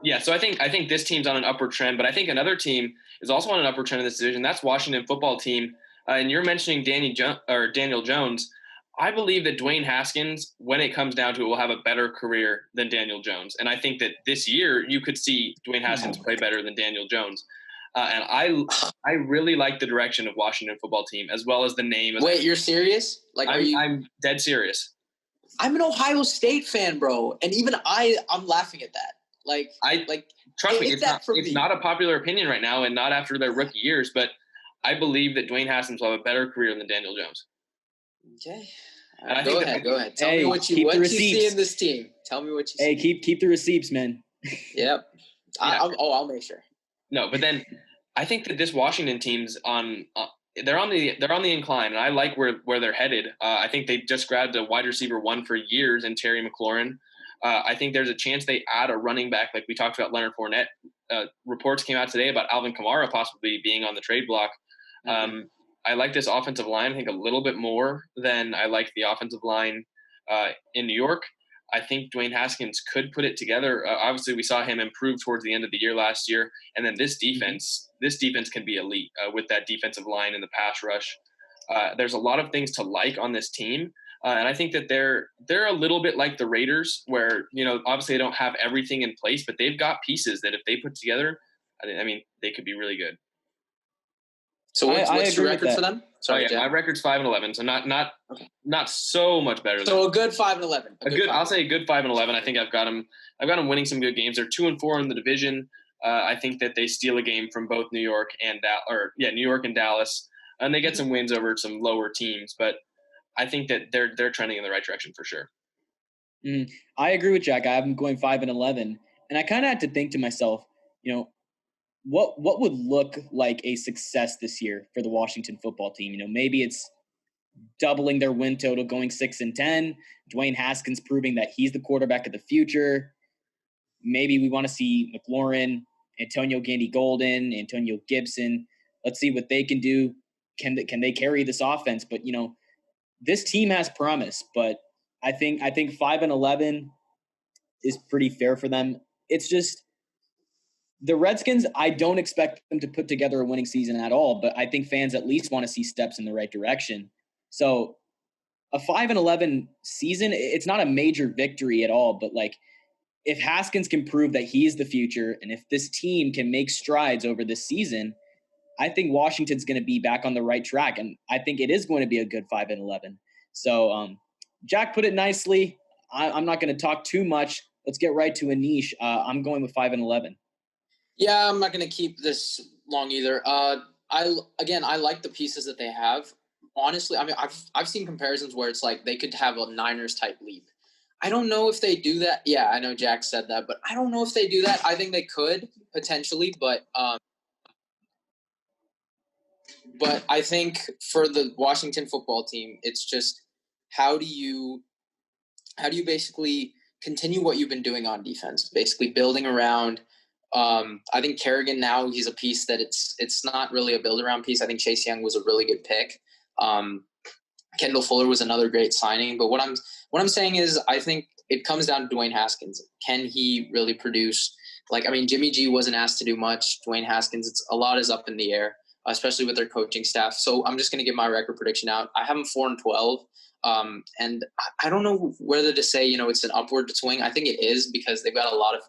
Yeah, so I think this team's on an upward trend, but I think another team is also on an upward trend in this division. That's Washington football team, and you're mentioning Daniel Jones. I believe that Dwayne Haskins, when it comes down to it, will have a better career than Daniel Jones, and I think that this year you could see Dwayne Haskins play better than Daniel Jones. And I really like the direction of Washington football team as well as the name. Wait, you're serious? Like, I'm dead serious. I'm an Ohio State fan, bro, and even I'm laughing at that. Trust me, it's not a popular opinion right now, and not after their rookie years. But I believe that Dwayne Haskins will have a better career than Daniel Jones. Okay. And Go ahead. Tell me what you see in this team. Tell me what you see. Hey, keep the receipts, man. Yep. Yeah. I'll make sure. No, but then I think that this Washington team's they're on the incline, and I like where they're headed. I think they just grabbed a wide receiver one for years in Terry McLaurin. I think there's a chance they add a running back, like we talked about Leonard Fournette. Reports came out today about Alvin Kamara possibly being on the trade block. I like this offensive line, I think, a little bit more than I like the offensive line in New York. I think Dwayne Haskins could put it together. Obviously, we saw him improve towards the end of the year last year. And then this defense can be elite with that defensive line and the pass rush. There's a lot of things to like on this team. And I think that they're a little bit like the Raiders where, obviously they don't have everything in place, but they've got pieces that if they put together, I mean, they could be really good. So what's your record for them? Sorry, my record's 5-11, so not so much better. So a good 5-11. I'll say a good 5-11. I think I've got them winning some good games. They're 2-4 in the division. I think that they steal a game from both New York and Dallas, and they get some wins over some lower teams. But I think that they're trending in the right direction for sure. I agree with Jack. I have them going 5-11, and I kind of had to think to myself, what would look like a success this year for the Washington football team? Maybe it's doubling their win total, going 6-10. Dwayne Haskins proving that he's the quarterback of the future. Maybe we want to see McLaurin, Antonio Gandy-Golden, Antonio Gibson. Let's see what they can do. Can they carry this offense? But this team has promise. But I think 5-11 is pretty fair for them. It's just the Redskins, I don't expect them to put together a winning season at all, but I think fans at least want to see steps in the right direction. So a 5-11 season, it's not a major victory at all, but if Haskins can prove that he is the future, and if this team can make strides over this season, I think Washington's going to be back on the right track, and I think it is going to be a good 5-11. So Jack put it nicely. I'm not going to talk too much. Let's get right to a niche. I'm going with 5-11. Yeah, I'm not going to keep this long either. I like the pieces that they have. Honestly, I mean, I've seen comparisons where it's like they could have a Niners type leap. I don't know if they do that. Yeah, I know Jack said that, but I don't know if they do that. I think they could potentially, but I think for the Washington football team, it's just how do you basically continue what you've been doing on defense, basically building around. I think Kerrigan now, he's a piece that it's not really a build-around piece. I think Chase Young was a really good pick. Kendall Fuller was another great signing. But what I'm saying is I think it comes down to Dwayne Haskins. Can he really produce? Jimmy G wasn't asked to do much. Dwayne Haskins, a lot is up in the air, especially with their coaching staff. So I'm just going to give my record prediction out. I have them 4-12. And I don't know whether to say, it's an upward swing. I think it is because they've got a lot of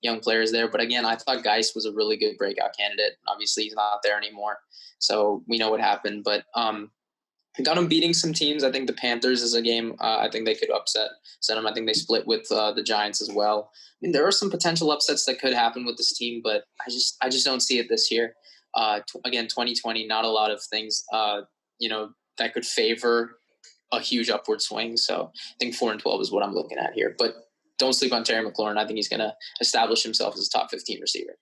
young players there. But again, I thought Geis was a really good breakout candidate. Obviously, he's not there anymore. So we know what happened. But I got them beating some teams. I think the Panthers is a game I think they could upset them. I think they split with the Giants as well. I mean, there are some potential upsets that could happen with this team, but I just don't see it this year. Again, 2020, not a lot of things, that could favor a huge upward swing. So I think 4-12 is what I'm looking at here. But don't sleep on Terry McLaurin. I think he's going to establish himself as a top 15 receiver.